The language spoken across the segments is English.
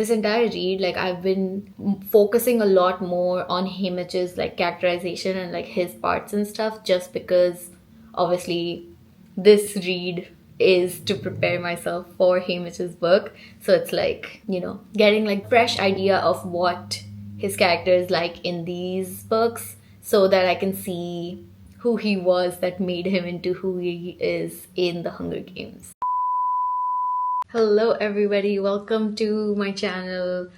This entire read, like I've been focusing a lot more on haymitch's like characterization and like his parts and stuff, just because obviously this read is to prepare myself for haymitch's book. So it's like, getting like fresh idea of what his character is like in these books, so that I can see who he was that made him into who he is in the Hunger Games. Hello everybody, welcome to my channel.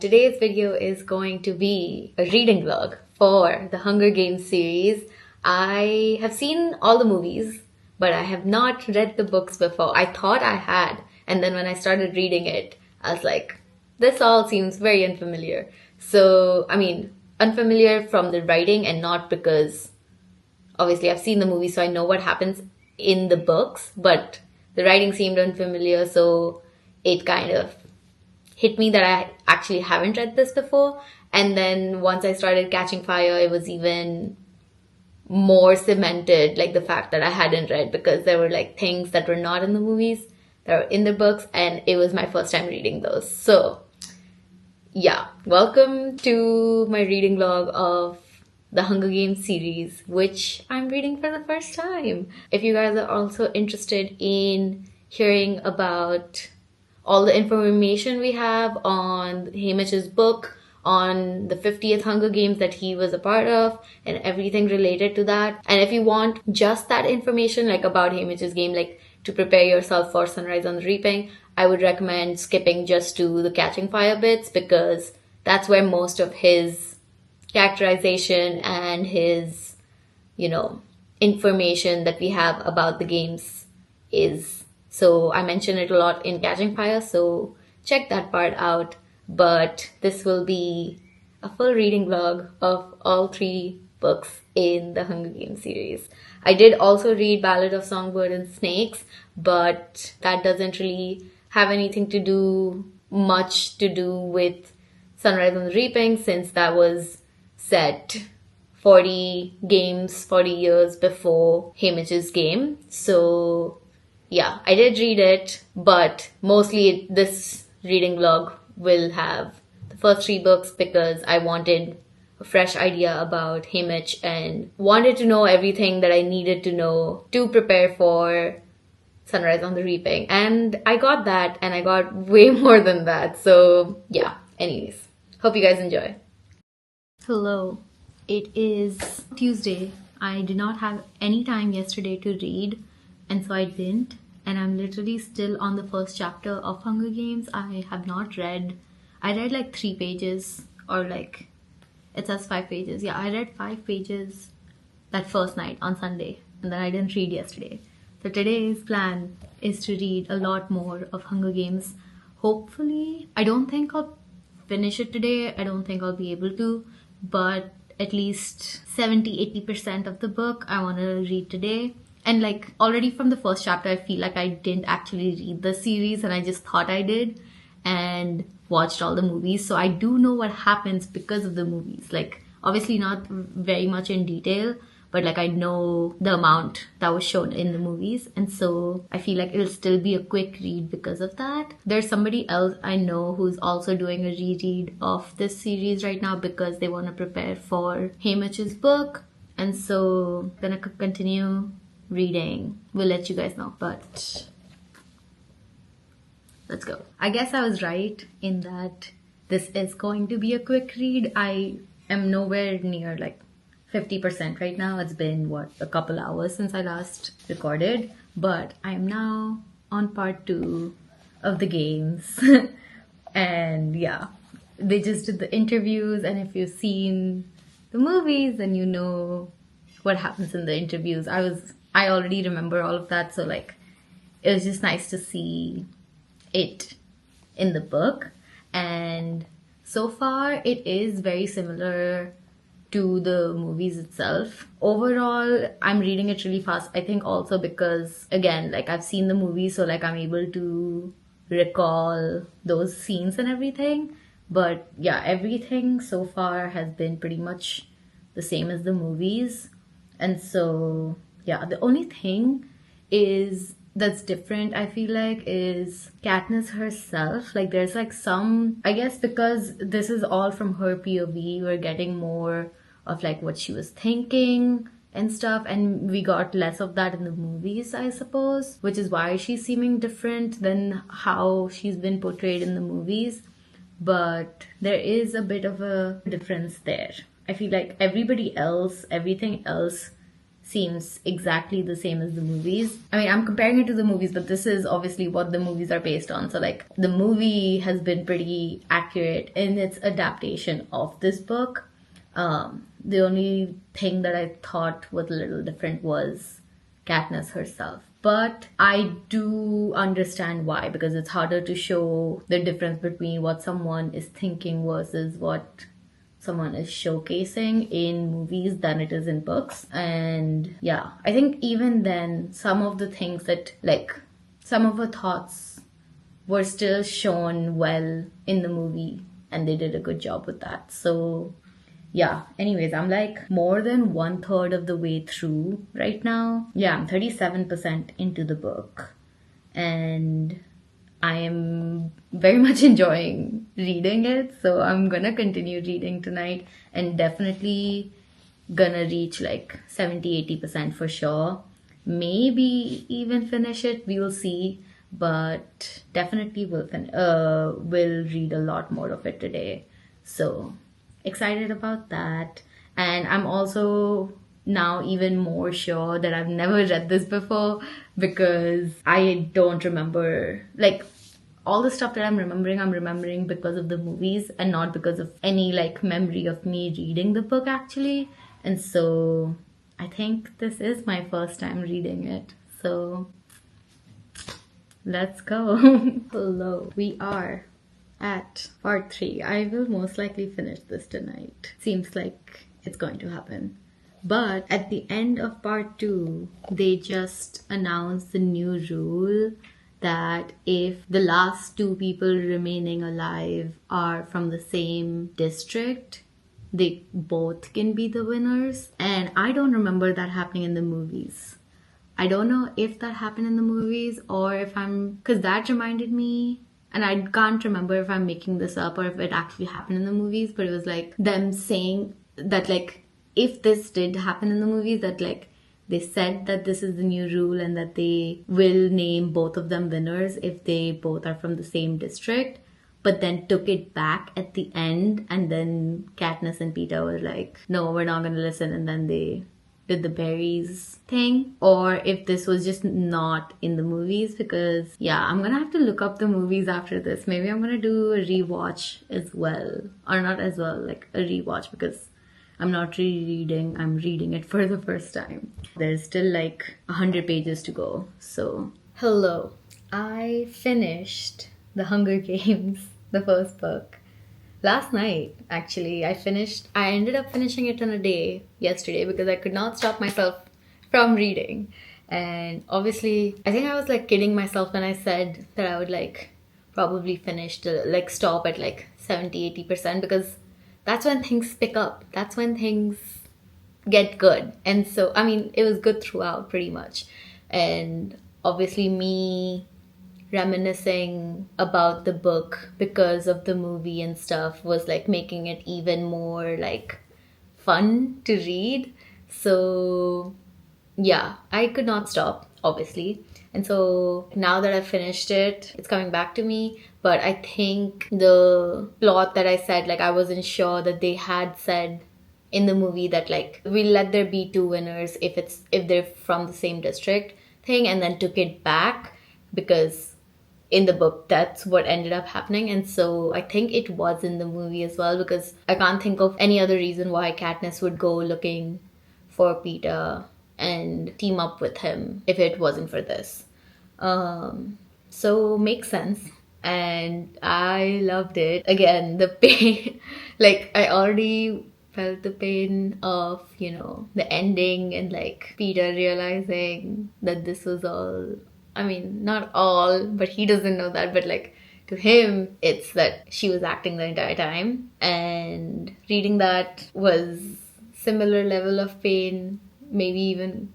Today's video is going to be a reading vlog for the Hunger Games series. I have seen all the movies, but I have not read the books before. I thought I had, and then when I started reading it, I was like, this all seems very unfamiliar. So, unfamiliar from the writing and not because obviously I've seen the movie, so I know what happens in the books, but the writing seemed unfamiliar, so it kind of hit me that I actually haven't read this before. And then once I started catching fire, it was even more cemented, like the fact that I hadn't read, because there were like things that were not in the movies that were in the books, and it was my first time reading those. So yeah, welcome to my reading vlog of the Hunger Games series, which I'm reading for the first time. If you guys are also interested in hearing about all the information we have on haymitch's book, on the 50th Hunger Games that he was a part of, and everything related to that, and if you want just that information, like about haymitch's game, like to prepare yourself for Sunrise on the Reaping, I would recommend skipping just to the catching fire bits, because that's where most of his characterization and his, information that we have about the games is. So I mention it a lot in Catching Fire, so check that part out. But this will be a full reading vlog of all 3 books in the Hunger Games series. I did also read Ballad of Songbird and Snakes, but that doesn't really have anything to do with Sunrise on the Reaping, since that was set 40 years before haymitch's game. So yeah, I did read it, but mostly this reading vlog will have the first 3 books, because I wanted a fresh idea about haymitch and wanted to know everything that I needed to know to prepare for Sunrise on the Reaping. And I got that, and I got way more than that. So yeah, anyways, hope you guys enjoy. Hello, it is Tuesday. I did not have any time yesterday to read, and so I didn't. And I'm literally still on the first chapter of Hunger Games. I have not read. I read like 3 pages, or like it says 5 pages. Yeah, I read 5 pages that first night on Sunday, and then I didn't read yesterday. So today's plan is to read a lot more of Hunger Games. Hopefully, I don't think I'll finish it today. I don't think I'll be able to, but at least 70-80% of the book I want to read today. And like already from the first chapter, I feel like I didn't actually read the series, and I just thought I did and watched all the movies. So I do know what happens because of the movies. Like obviously not very much in detail, but like I know the amount that was shown in the movies, and so I feel like it'll still be a quick read because of that. There's somebody else I know who's also doing a reread of this series right now, because they want to prepare for haymitch's book, and so then I could continue reading. We'll let you guys know, but let's go. I guess I was right in that this is going to be a quick read. I am nowhere near like 50% right now. It's been a couple hours since I last recorded, but I am now on part 2 of the games. And yeah, they just did the interviews, and if you've seen the movies, then you know what happens in the interviews. I already remember all of that, so like it was just nice to see it in the book. And so far it is very similar to the movies itself. Overall, I'm reading it really fast. I think also because, again, like I've seen the movie, so like I'm able to recall those scenes and everything. But yeah, everything so far has been pretty much the same as the movies. And so yeah, the only thing is that's different, I feel like, is Katniss herself. Like there's like some, I guess because this is all from her POV, we're getting more of like what she was thinking and stuff, and we got less of that in the movies, I suppose, which is why she's seeming different than how she's been portrayed in the movies. But there is a bit of a difference there. I feel like everything else seems exactly the same as the movies. I mean, I'm comparing it to the movies, but this is obviously what the movies are based on. So like the movie has been pretty accurate in its adaptation of this book. The only thing that I thought was a little different was Katniss herself. But I do understand why, because it's harder to show the difference between what someone is thinking versus what someone is showcasing in movies than it is in books. And yeah, I think even then, some of the things that, like, some of her thoughts were still shown well in the movie, and they did a good job with that. So yeah, anyways, I'm like more than 1/3 of the way through right now. Yeah, I'm 37% into the book, and I am very much enjoying reading it. So I'm gonna continue reading tonight, and definitely gonna reach like 70-80% for sure. Maybe even finish it, we will see. But definitely will read a lot more of it today. So excited about that. And I'm also now even more sure that I've never read this before, because I don't remember, like, all the stuff that I'm remembering because of the movies and not because of any like memory of me reading the book actually. And so I think this is my first time reading it. So let's go. Hello, we are at part 3. I will most likely finish this tonight. Seems like it's going to happen. But at the end of part 2, they just announced the new rule that if the last 2 people remaining alive are from the same district, they both can be the winners. And I don't remember that happening in the movies. I don't know if that happened in the movies or if because that reminded me, and I can't remember if I'm making this up or if it actually happened in the movies, but it was like them saying that, like, if this did happen in the movies, that like they said that this is the new rule and that they will name both of them winners if they both are from the same district, but then took it back at the end, and then Katniss and Peeta were like, no, we're not going to listen, and then they did the berries thing. Or if this was just not in the movies, because yeah, I'm gonna have to look up the movies after this. Maybe I'm gonna do a rewatch as well, or not as well, like a rewatch, because I'm not rereading, I'm reading it for the first time. There's still like 100 pages to go. So hello, I finished The Hunger Games, the first book, last night. Actually, I ended up finishing it in a day yesterday because I could not stop myself from reading. And obviously, I think I was like kidding myself when I said that I would like probably finish to like stop at like 70-80%, because that's when things pick up, that's when things get good. And so I mean, it was good throughout pretty much. And obviously me reminiscing about the book because of the movie and stuff was like making it even more like fun to read. So yeah, I could not stop, obviously. And so now that I've finished it, it's coming back to me. But I think the plot that I said, like I wasn't sure that they had said in the movie that like we'll let there be 2 winners if they're from the same district thing, and then took it back because in the book that's what ended up happening. And so I think it was in the movie as well, because I can't think of any other reason why Katniss would go looking for Peeta and team up with him if it wasn't for this. So makes sense. And I loved it. Again, the pain, like I already felt the pain of, you know, the ending and like Peeta realizing that this was all, I mean, not all, but he doesn't know that, but like to him, it's that she was acting the entire time. And reading that was similar level of pain, maybe even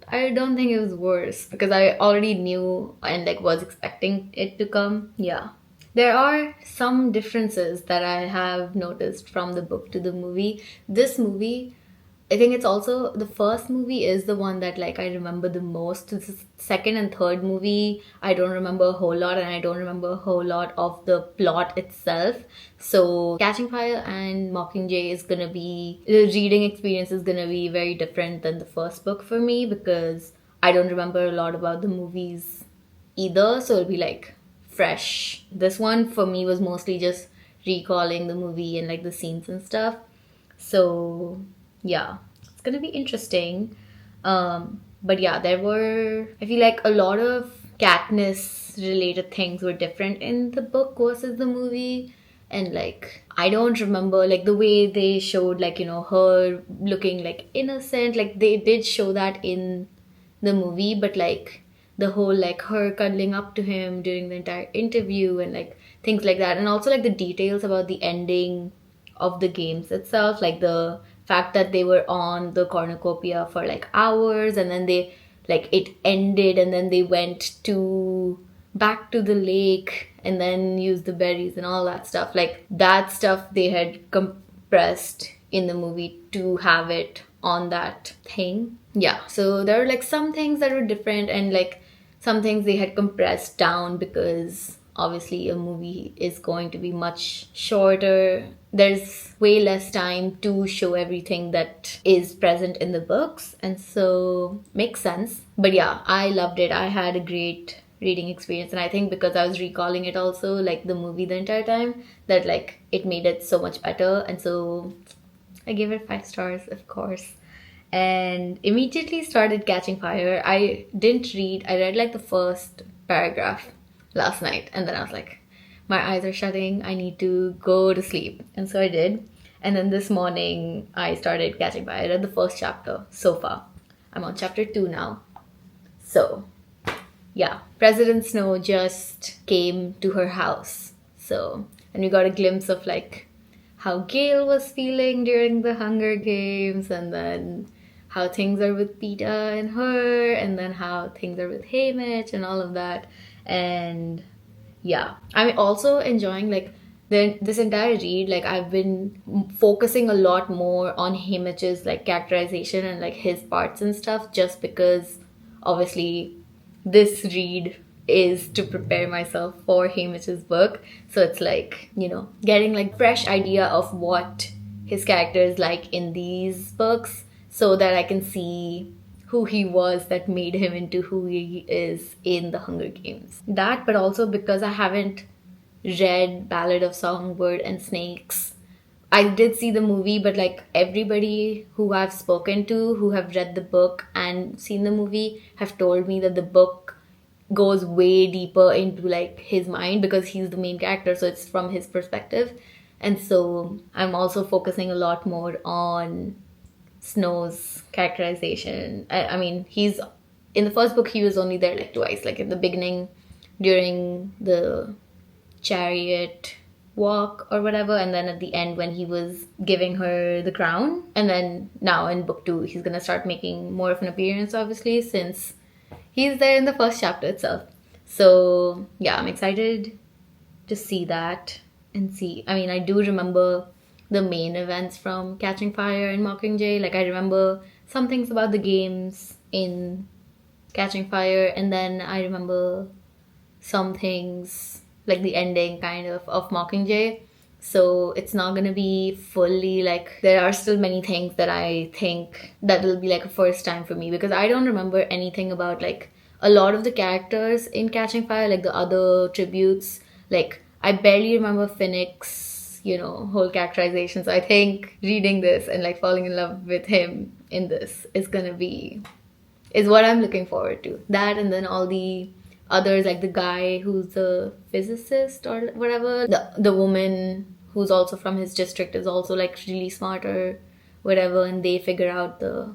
I don't think it was worse because I already knew and like was expecting it to come. Yeah. There are some differences that I have noticed from the book to the movie. This movie, I think it's also the first movie is the one that like I remember the most. The second and third movie, I don't remember a whole lot, and I don't remember a whole lot of the plot itself. So Catching Fire and Mockingjay is gonna be the reading experience is gonna be very different than the first book for me because I don't remember a lot about the movies either. So it'll be like fresh. This one for me was mostly just recalling the movie and like the scenes and stuff. So yeah, it's gonna be interesting. But yeah, there were, I feel like a lot of Katniss related things were different in the book versus the movie. And like, I don't remember like the way they showed like, her looking like innocent. Like they did show that in the movie, but like the whole like her cuddling up to him during the entire interview and like things like that. And also like the details about the ending of the games itself, like the fact that they were on the cornucopia for like hours and then they like it ended and then they went to back to the lake and then used the berries and all that stuff. Like that stuff they had compressed in the movie to have it on that thing. Yeah, so there were like some things that were different and like some things they had compressed down because obviously a movie is going to be much shorter. There's way less time to show everything that is present in the books, and so makes sense. But yeah, I loved it. I had a great reading experience, and I think because I was recalling it also like the movie the entire time, that like it made it so much better. And so I gave it 5 stars, of course, and immediately started Catching Fire. I didn't read, I read like the first paragraph last night, and then I was like, my eyes are shutting, I need to go to sleep. And so I did. And then this morning I started Catching Fire. I read the first chapter so far. I'm on chapter 2 now. So yeah, President Snow just came to her house. So, and we got a glimpse of like how Gale was feeling during the Hunger Games, and then how things are with Peeta and her, and then how things are with Haymitch and all of that. And yeah, I'm also enjoying like this entire read. Like I've been focusing a lot more on Haymitch's like characterization and like his parts and stuff, just because obviously this read is to prepare myself for Haymitch's book. So it's like, getting like fresh idea of what his character is like in these books so that I can see who he was that made him into who he is in the Hunger Games. That, but also because I haven't read Ballad of Songbird and Snakes. I did see the movie, but like everybody who I've spoken to who have read the book and seen the movie have told me that the book goes way deeper into like his mind because he's the main character, so it's from his perspective. And so I'm also focusing a lot more on Snow's characterization. I mean, he's in the first book he was only there like twice, like in the beginning during the chariot walk or whatever, and then at the end when he was giving her the crown. And then now in book 2 he's gonna start making more of an appearance, obviously, since he's there in the first chapter itself. So yeah, I'm excited to see that and see. I mean, I do remember the main events from Catching Fire and Mockingjay. Like I remember some things about the games in Catching Fire, and then I remember some things like the ending kind of Mockingjay. So it's not gonna be fully like, there are still many things that I think that will be like a first time for me, because I don't remember anything about like a lot of the characters in Catching Fire, like the other tributes. Like I barely remember Phoenix, whole characterization. So I think reading this and like falling in love with him in this is what I'm looking forward to. That, and then all the others, like the guy who's the physicist or whatever, the woman who's also from his district is also like really smart or whatever, and they figure out the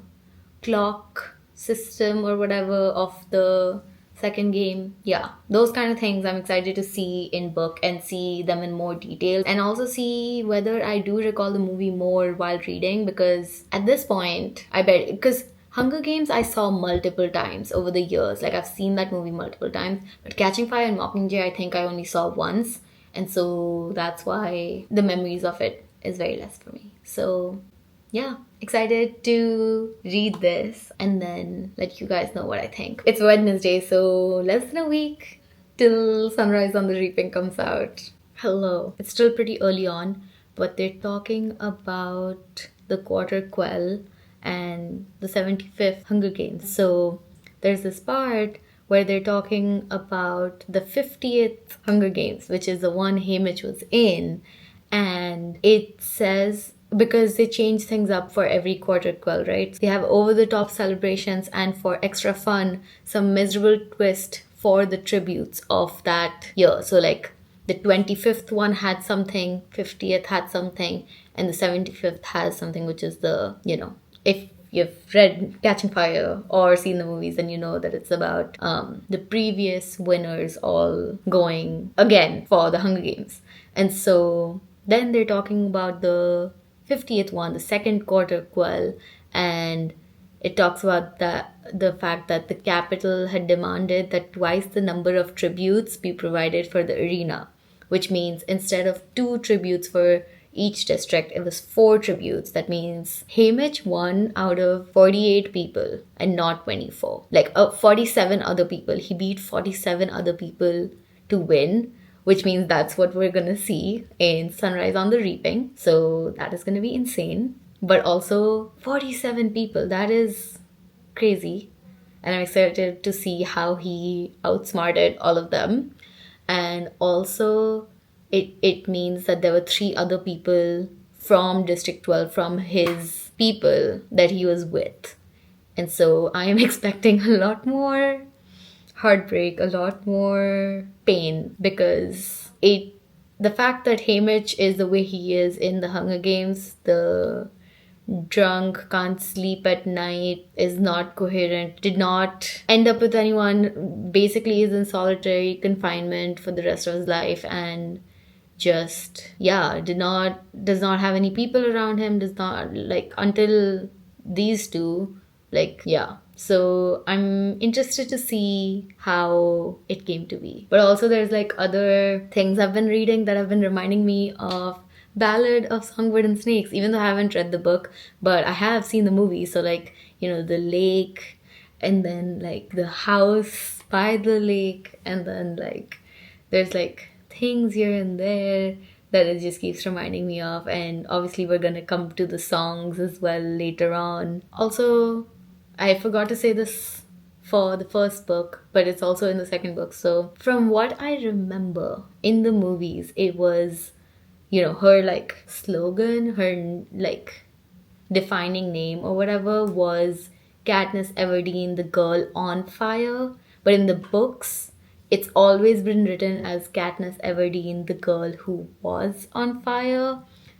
clock system or whatever of the second game. Yeah, those kind of things I'm excited to see in book and see them in more detail, and also see whether I do recall the movie more while reading, because at this point I bet, because Hunger Games I saw multiple times over the years. Like I've seen that movie multiple times. But Catching Fire and Mockingjay I think I only saw once. And so that's why the memories of it is very less for me. So yeah, excited to read this and then let you guys know what I think. It's Wednesday, so less than a week till Sunrise on the Reaping comes out. Hello. It's still pretty early on, but they're talking about the quarter quell and the 75th Hunger Games. So there's this part where they're talking about the 50th Hunger Games, which is the one haymitch was in, and it says, because they change things up for every quarter quell, right? They have over-the-top celebrations and for extra fun, some miserable twist for the tributes of that year. So like the 25th one had something, 50th had something, and the 75th has something, which is the, if you've read Catching Fire or seen the movies, then you know that it's about the previous winners all going again for the Hunger Games. And so then they're talking about the 50th one, the second quarter quell, and it talks about the fact that the capital had demanded that twice the number of tributes be provided for the arena, which means instead of 2 tributes for each district, it was 4 tributes. That means haymitch won out of 48 people and not 24. Like 47 other people. He beat 47 other people to win, which means that's what we're gonna see in Sunrise on the Reaping. So that is gonna be insane. But also 47 people, that is crazy. And I'm excited to see how he outsmarted all of them. And also it means that there were 3 other people from District 12, from his people that he was with. And so I am expecting a lot more heartbreak, a lot more pain, because the fact that haymitch is the way he is in the Hunger Games, the drunk, can't sleep at night, is not coherent, did not end up with anyone, basically is in solitary confinement for the rest of his life, and just does not have any people around him, does not, like, until these two, like, yeah. So I'm interested to see how it came to be. But also there's like other things I've been reading that have been reminding me of Ballad of Songbird and Snakes, even though I haven't read the book, but I have seen the movie. So like, the lake, and then like the house by the lake, and then like there's like things here and there that it just keeps reminding me of. And obviously we're gonna come to the songs as well later on. Also, I forgot to say this for the first book, but it's also in the second book. So from what I remember in the movies, it was, her like slogan, her like defining name or whatever was Katniss Everdeen, the girl on fire. But in the books, it's always been written as Katniss Everdeen, the girl who was on fire.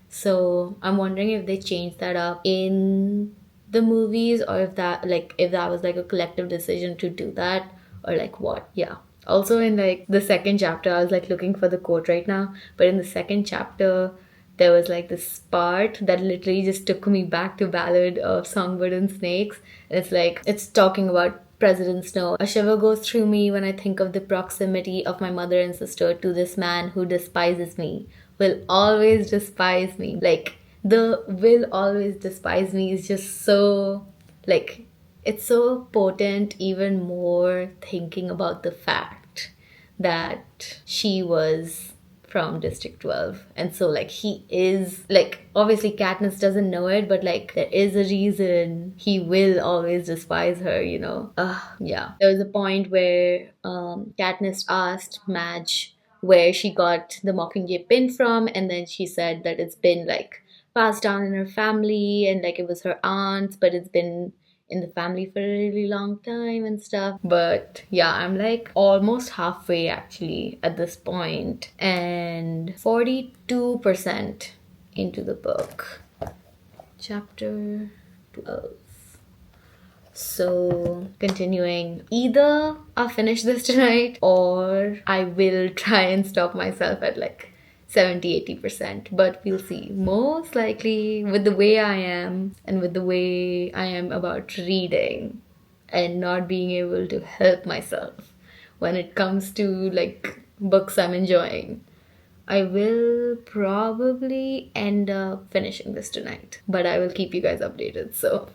So I'm wondering if they changed that up in the movies, or if that was like a collective decision to do that, or like what. Yeah. Also in like the second chapter, I was like looking for the quote right now, but in the second chapter there was like this part that literally just took me back to Ballad of Songbird and Snakes. And it's like, it's talking about President Snow. A shiver goes through me when I think of the proximity of my mother and sister to this man who despises me, will always despise me. Like, the will always despise me is just so, like, it's so potent, even more thinking about the fact that she was from District 12. And so, like, he is, like, obviously Katniss doesn't know it, but, like, there is a reason he will always despise her, Yeah. There was a point where Katniss asked Madge where she got the Mockingjay pin from, and then she said that it's been, like, passed down in her family, and, like, it was her aunt's, but it's been in the family for a really long time and stuff. But yeah, I'm like almost halfway actually at this point, and 42% into the book, chapter 12. So continuing, either I'll finish this tonight or I will try and stop myself at like 70-80%, but we'll see. Most likely, with the way I am and with the way I am about reading and not being able to help myself when it comes to like books I'm enjoying, I will probably end up finishing this tonight, but I will keep you guys updated. So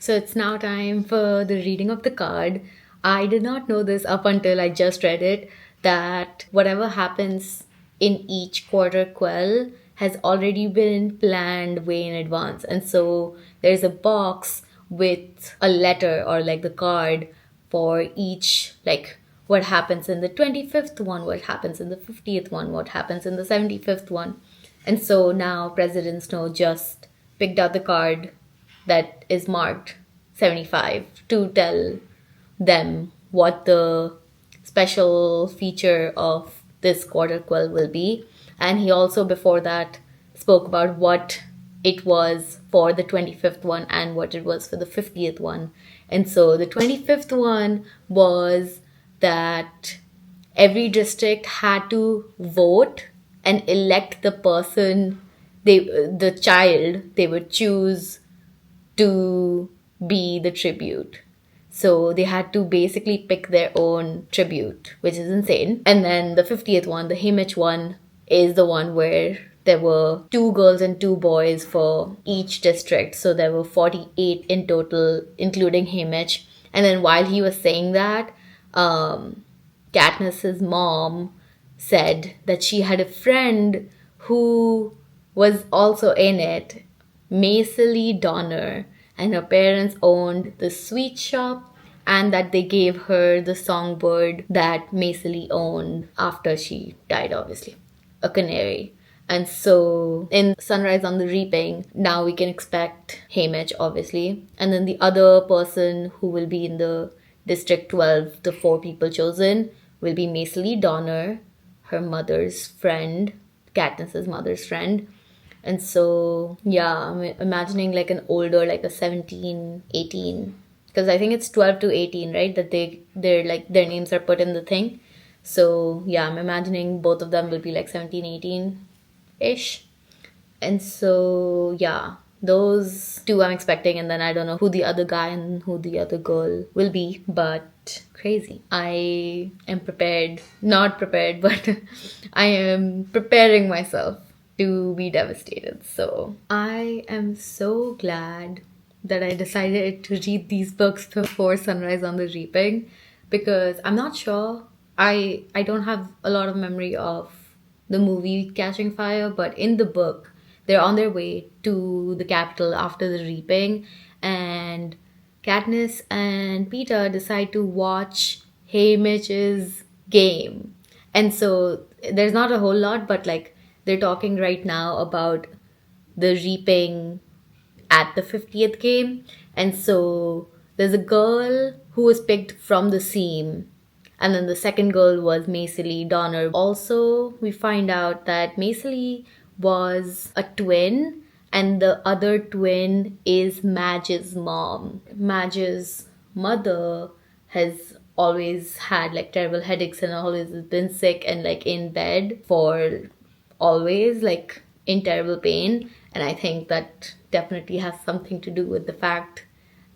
it's now time for the reading of the card. I did not know this up until I just read it, that whatever happens in each quarter quell has already been planned way in advance. And so there's a box with a letter or like the card for each, like what happens in the 25th one, what happens in the 50th one, what happens in the 75th one. And so now President Snow just picked out the card that is marked 75 to tell them what the special feature of this quarter quell will be. And he also, before that, spoke about what it was for the 25th one and what it was for the 50th one. And so the 25th one was that every district had to vote and elect the person the child they would choose to be the tribute. So they had to basically pick their own tribute, which is insane. And then the 50th one, the haymitch one, is the one where there were 2 girls and 2 boys for each district. So there were 48 in total, including haymitch. And then while he was saying that, Katniss's mom said that she had a friend who was also in it, Macely Donner, and her parents owned the sweet shop, and that they gave her the songbird that Macely owned after she died, obviously, a canary. And so in Sunrise on the Reaping, now we can expect haymitch, obviously. And then the other person who will be in the District 12, the 4 people chosen, will be Macely Donner, her mother's friend, Katniss's mother's friend. And so, yeah, I'm imagining like an older, like a 17, 18, because I think it's 12 to 18, right? That they're like, their names are put in the thing. So, yeah, I'm imagining both of them will be like 17, 18-ish. And so, yeah, those 2 I'm expecting. And then I don't know who the other guy and who the other girl will be, but crazy. I am prepared, not prepared, but I am preparing myself to be devastated. So I am so glad that I decided to read these books before Sunrise on the Reaping, because I'm not sure. I don't have a lot of memory of the movie Catching Fire, but in the book, they're on their way to the capital after the reaping, and Katniss and Peeta decide to watch Haymitch's game. And so there's not a whole lot, but like they're talking right now about the reaping at the 50th game. And so there's a girl who was picked from the seam, and then the second girl was Macely Donner. Also, we find out that Macely was a twin, and the other twin is Madge's mom. Madge's mother has always had like terrible headaches and always been sick and like in bed for always, like in terrible pain. And I think that definitely has something to do with the fact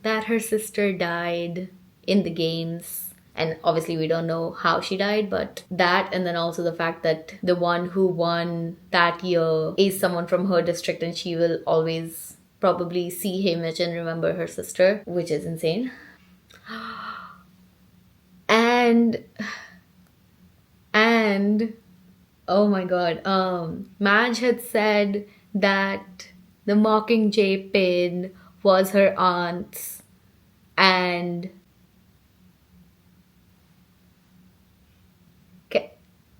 that her sister died in the games. And obviously we don't know how she died, but that, and then also the fact that the one who won that year is someone from her district, and she will always probably see Haymitch and remember her sister, which is insane. And oh my god, Madge had said that the mockingjay pin was her aunt's, and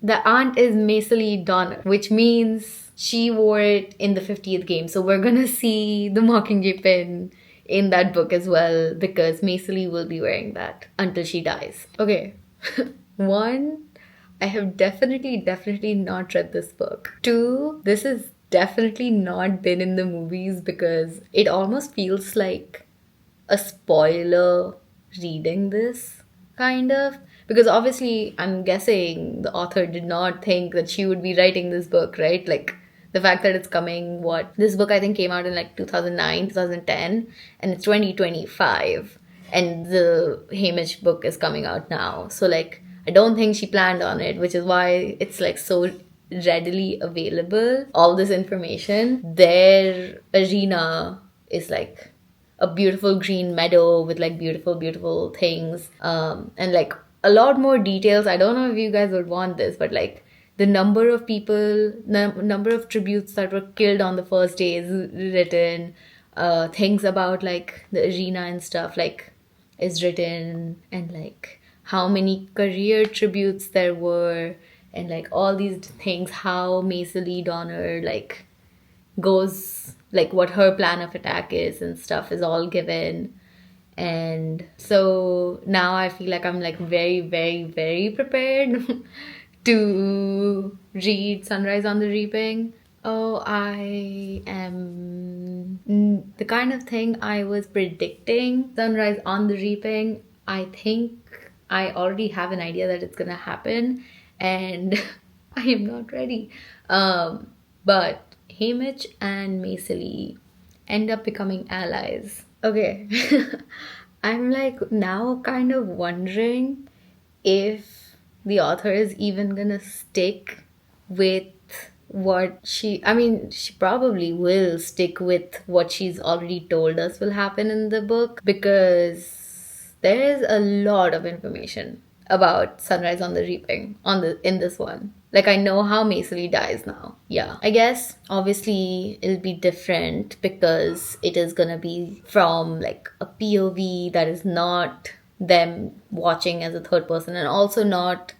the aunt is Macely Donner, which means she wore it in the 50th game. So we're gonna see the mockingjay pin in that book as well, because Macely will be wearing that until she dies. Okay. 1, I have definitely not read this book. 2, this has definitely not been in the movies, because it almost feels like a spoiler reading this, kind of, Because obviously, I'm guessing the author did not think that she would be writing this book, right? Like, the fact that it's coming, this book I think came out in like 2009, 2010, and it's 2025, and the haymitch book is coming out now. So, like, I don't think she planned on it, which is why it's like so readily available. All this information, their arena is like a beautiful green meadow with like beautiful things, and like a lot more details. I don't know if you guys would want this, but like the number of people, number of tributes that were killed on the first day is written. Things about like the arena and stuff like is written, and like how many career tributes there were, and like all these things, how Macy Lee Donner like goes, like what her plan of attack is and stuff is all given. And so now I feel like I'm like very prepared to read Sunrise on the Reaping. Oh, I am the kind of thing I was predicting. Sunrise on the Reaping, I think I already have an idea that it's gonna happen, and I am not ready. But haymitch and Macy Lee end up becoming allies. Okay. I'm like now kind of wondering if the author is even gonna stick with she probably will stick with what she's already told us will happen in the book, because there is a lot of information about Sunrise on the Reaping in this one. Like, I know how Macy Lee dies now. Yeah. I guess obviously it'll be different because it is gonna be from like a POV that is not them watching as a third person, and also not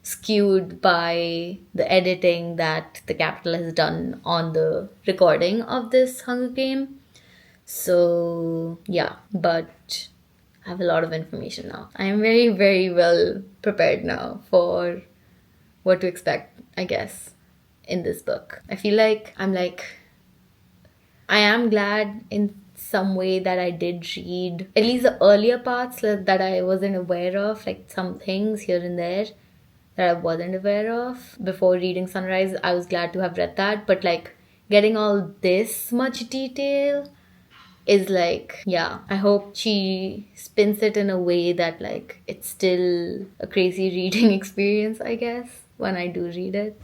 skewed by the editing that the Capitol has done on the recording of this Hunger Game. So yeah, but I have a lot of information now. I am very well prepared now for what to expect, I guess, in this book. I feel like I am glad in some way that I did read at least the earlier parts that I wasn't aware of, like some things here and there that I wasn't aware of before reading Sunrise. I was glad to have read that, but like getting all this much detail is like, yeah, I hope she spins it in a way that like it's still a crazy reading experience, I guess, when I do read it.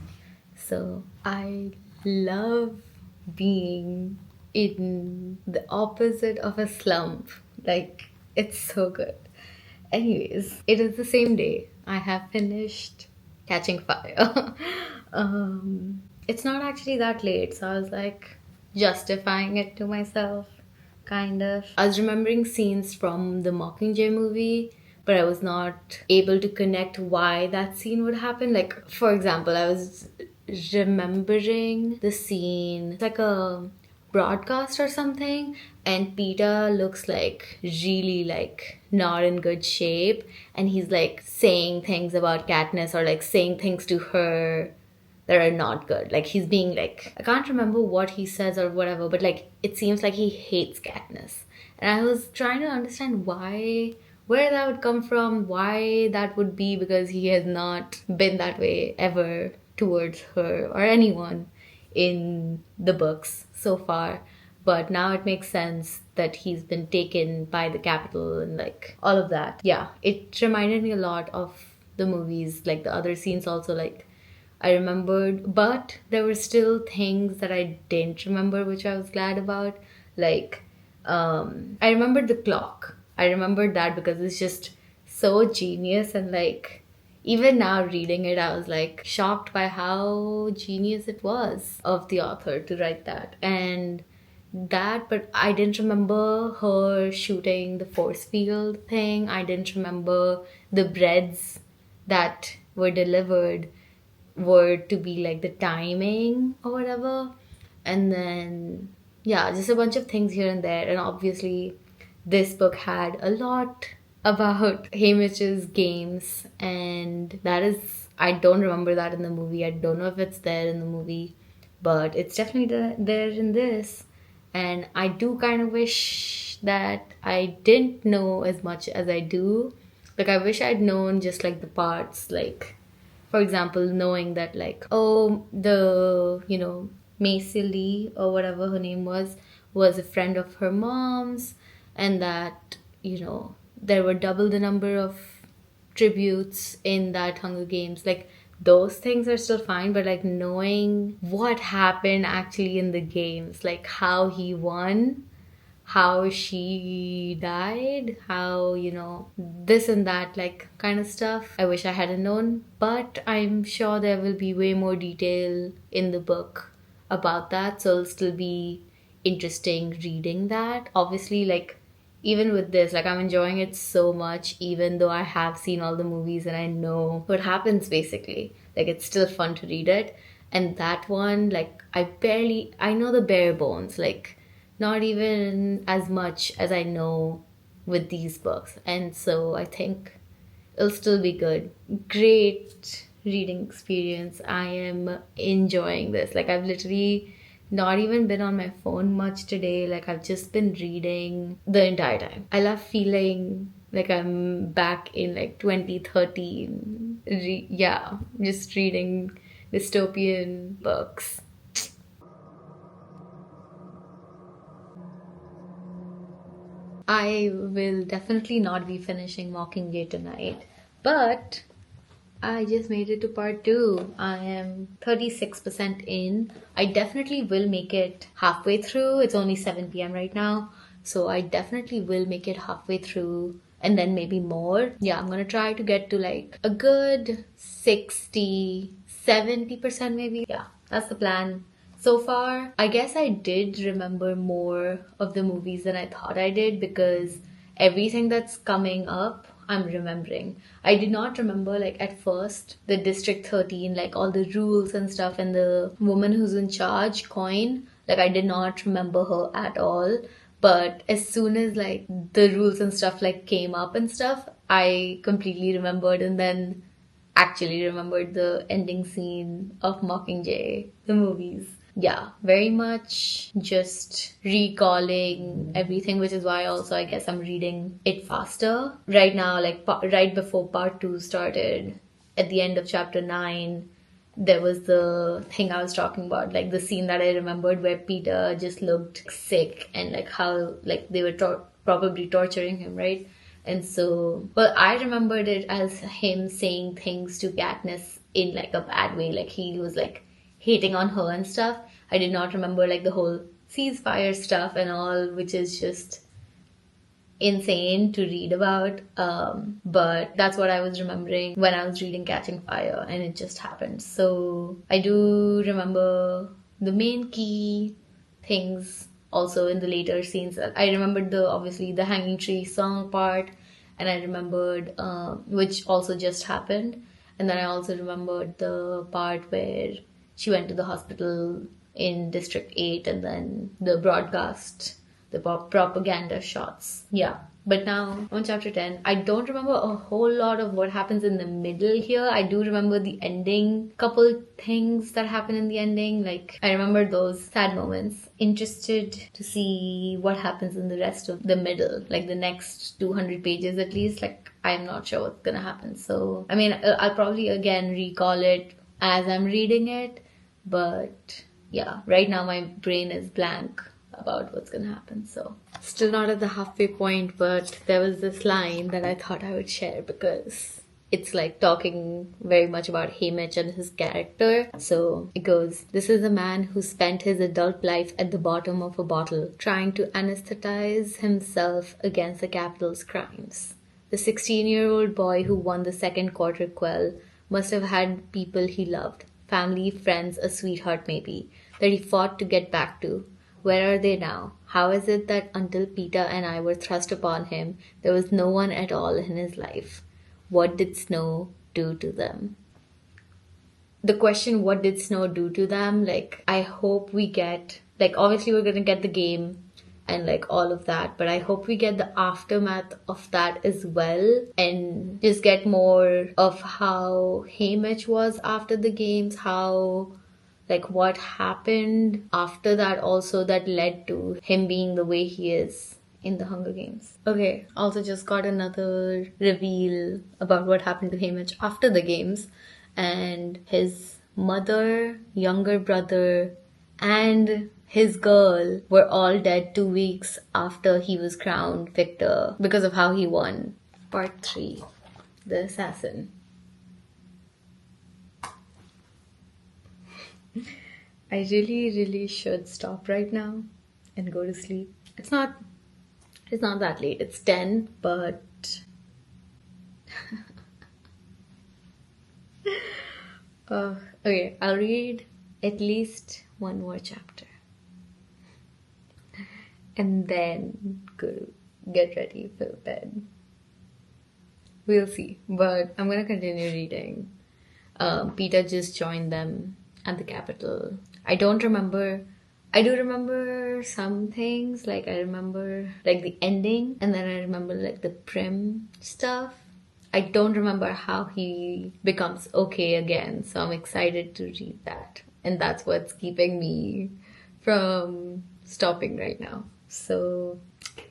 So I love being in the opposite of a slump. Like, it's so good. Anyways, it is the same day. I have finished Catching Fire. It's not actually that late, so I was like justifying it to myself, kind of. I was remembering scenes from the Mockingjay movie, but I was not able to connect why that scene would happen. Like, for example, I was remembering the scene, it's like a broadcast or something, and Peter looks like really like not in good shape, and he's like saying things about Katniss, or like saying things to her that are not good. Like, he's being like, I can't remember what he says or whatever, but like it seems like he hates Katniss. And I was trying to understand where that would come from, why that would be, because he has not been that way ever towards her or anyone in the books so far. But now it makes sense that he's been taken by the Capitol and like all of that. Yeah, it reminded me a lot of the movies, like the other scenes also, like I remembered, but there were still things that I didn't remember, which I was glad about. Like, I remembered the clock. I remembered that because it's just so genius, and like even now reading it, I was like shocked by how genius it was of the author to write that. And that, but I didn't remember her shooting the force field thing. I didn't remember the breads that were delivered were to be like the timing or whatever. And then yeah, just a bunch of things here and there. And obviously this book had a lot about haymitch's games, and that is, I don't remember that in the movie. I don't know if it's there in the movie, but it's definitely there in this. And I do kind of wish that I didn't know as much as I do, Like, I wish I'd known just like the parts, like, for example, knowing that, like, oh, the, Macy Lee or whatever her name was a friend of her mom's, and that, there were double the number of tributes in that Hunger Games. Like, those things are still fine, but like knowing what happened actually in the games, like how he won, how she died, how, this and that, like kind of stuff. I wish I hadn't known, but I'm sure there will be way more detail in the book about that. So it'll still be interesting reading that. Obviously, like, even with this, like, I'm enjoying it so much, even though I have seen all the movies and I know what happens basically. Like, it's still fun to read it. And that one, like, I know the bare bones, like, not even as much as I know with these books. And so I think it'll still be good. Great reading experience. I am enjoying this. Like, I've literally not even been on my phone much today. Like, I've just been reading the entire time. I love feeling like I'm back in like 2013. Yeah, just reading dystopian books. I will definitely not be finishing Mockingjay tonight, but I just made it to part 2. I am 36% in. I definitely will make it halfway through. It's only 7 p.m. right now, so I definitely will make it halfway through and then maybe more. Yeah, I'm gonna try to get to like a good 60, 70% maybe. Yeah, that's the plan. So far, I guess I did remember more of the movies than I thought I did, because everything that's coming up, I'm remembering. I did not remember, like, at first, the District 13, like, all the rules and stuff, and the woman who's in charge, Coin. Like, I did not remember her at all. But as soon as, like, the rules and stuff, like, came up and stuff, I completely remembered, and then actually remembered the ending scene of Mockingjay, the movies. Yeah, very much just recalling everything, which is why also I guess I'm reading it faster. Right now, like right before part 2 started, at the end of chapter 9, there was the thing I was talking about, like the scene that I remembered where Peter just looked sick, and like how like they were probably torturing him, right? And so, well, I remembered it as him saying things to Katniss in like a bad way, like he was like hating on her and stuff. I did not remember like the whole ceasefire stuff and all, which is just insane to read about. But that's what I was remembering when I was reading Catching Fire, and it just happened. So I do remember the main key things also in the later scenes. I remembered obviously the hanging tree song part, and I remembered which also just happened. And then I also remembered the part where she went to the hospital in District 8, and then the broadcast, the propaganda shots. Yeah. But now on chapter 10, I don't remember a whole lot of what happens in the middle here. I do remember the ending, couple things that happen in the ending. Like, I remember those sad moments. Interested to see what happens in the rest of the middle, like the next 200 pages at least. Like, I'm not sure what's gonna happen. So, I mean, I'll probably again recall it as I'm reading it. But yeah, right now my brain is blank about what's gonna happen. So still not at the halfway point, but there was this line that I thought I would share because it's like talking very much about haymitch and his character. So it goes, "This is a man who spent his adult life at the bottom of a bottle, trying to anesthetize himself against the capital's crimes. The 16-year-old boy who won the second quarter quell must have had people he loved, family, friends, a sweetheart maybe, that he fought to get back to. Where are they now? How is it that until Peter and I were thrust upon him, there was no one at all in his life? What did Snow do to them?" The question, what did Snow do to them? Like, I hope we get, like, obviously we're gonna get the game and like all of that, but I hope we get the aftermath of that as well, and just get more of how haymitch was after the games, how, like, what happened after that also that led to him being the way he is in the Hunger Games. Okay, also just got another reveal about what happened to haymitch after the games, and his mother, younger brother, and his girl were all dead 2 weeks after he was crowned victor because of how he won. Part 3, The Assassin. I really should stop right now and go to sleep. It's not that late. It's 10, but okay, I'll read at least one more chapter. And then go get ready for bed. We'll see. But I'm gonna continue reading. Peter just joined them at the Capitol. I do remember some things, like I remember like the ending, and then I remember like the Prim stuff. I don't remember how he becomes okay again, so I'm excited to read that. And that's what's keeping me from stopping right now. So,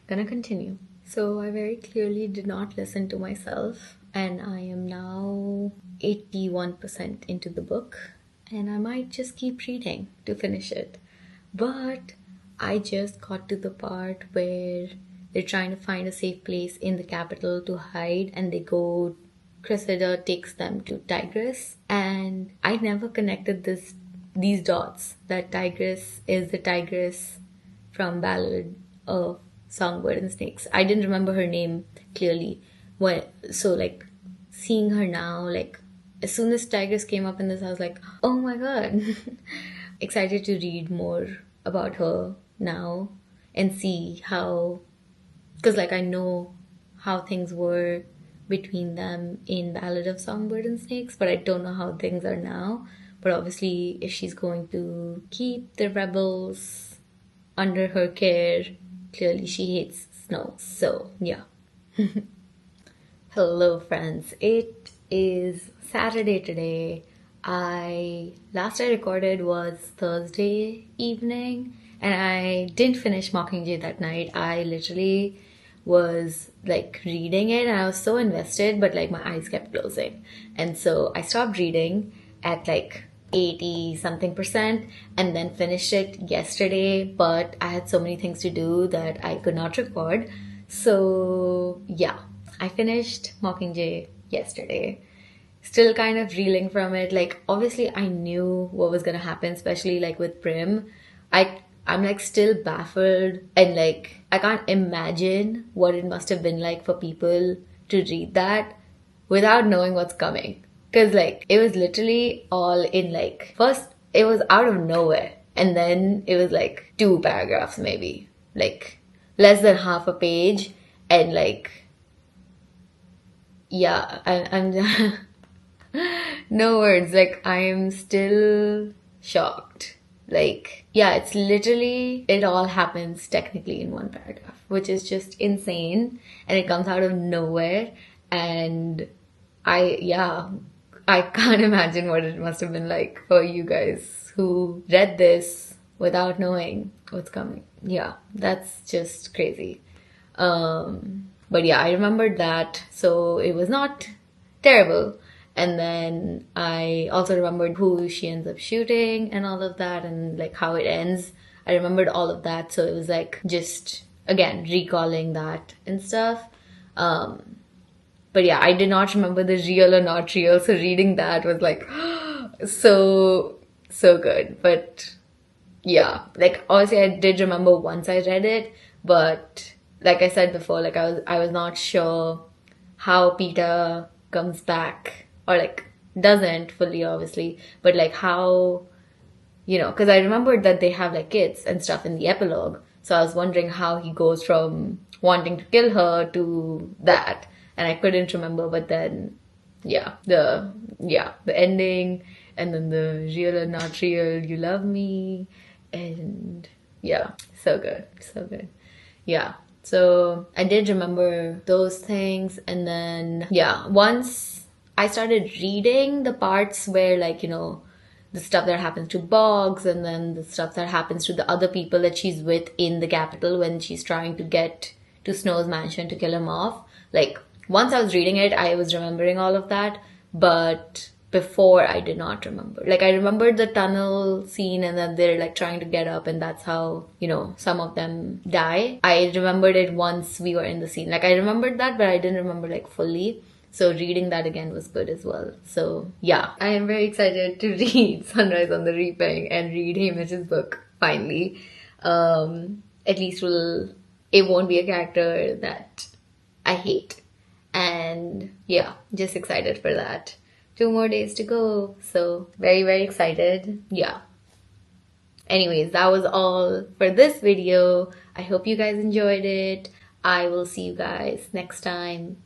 gonna continue. So I very clearly did not listen to myself, and I am now 81% into the book, and I might just keep reading to finish it. But I just got to the part where they're trying to find a safe place in the capital to hide, and Cressida takes them to Tigris, and I never connected these dots, that Tigris is the Tigris from Ballad of Songbird and Snakes. I didn't remember her name clearly. So like seeing her now, like as soon as Tigris came up in this, I was like, oh my god. Excited to read more about her now and see how, because like I know how things were between them in Ballad of Songbird and Snakes, but I don't know how things are now. But obviously if she's going to keep the rebels under her care, clearly she hates snow. So yeah. Hello friends, it is Saturday today. Last I recorded was Thursday evening, and I didn't finish Mockingjay that night. I literally was like reading it and I was so invested, but like my eyes kept closing, and so I stopped reading at like 80 something percent and then finished it yesterday, but I had so many things to do that I could not record. So yeah, I finished Mockingjay yesterday. Still kind of reeling from it. Like obviously I knew what was gonna happen, especially like with Prim. I'm like still baffled, and like I can't imagine what it must have been like for people to read that without knowing what's coming. Cause like it was literally all in like, first it was out of nowhere, and then it was like 2 paragraphs maybe, like less than half a page, and like yeah, I'm no words. Like I am still shocked. Like yeah, it's literally, it all happens technically in 1 paragraph, which is just insane, and it comes out of nowhere. And I can't imagine what it must have been like for you guys who read this without knowing what's coming. Yeah, that's just crazy. But yeah, I remembered that, so it was not terrible. And then I also remembered who she ends up shooting and all of that, and like how it ends. I remembered all of that, so it was like just again recalling that and stuff. But yeah, I did not remember the real or not real, so reading that was like so good. But yeah, like obviously I did remember once I read it, but like I said before, like I was not sure how Peter comes back, or like doesn't fully obviously, but like how, because I remembered that they have like kids and stuff in the epilogue, so I was wondering how he goes from wanting to kill her to that, and I couldn't remember. But then the ending, and then the real or not real, you love me, and yeah, so good. Yeah, so I did remember those things. And then yeah, once I started reading the parts where like, the stuff that happens to Boggs, and then the stuff that happens to the other people that she's with in the capital when she's trying to get to Snow's mansion to kill him off. Like, once I was reading it, I was remembering all of that, but before I did not remember. Like, I remembered the tunnel scene and then they're like trying to get up, and that's how, you know, some of them die. I remembered it once we were in the scene. Like, I remembered that, but I didn't remember like fully. So reading that again was good as well. So yeah, I am very excited to read Sunrise on the Reaping and read haymitch's book finally. At least it won't be a character that I hate. And yeah, just excited for that. 2 more days to go. So very, very excited. Yeah. Anyways, that was all for this video. I hope you guys enjoyed it. I will see you guys next time.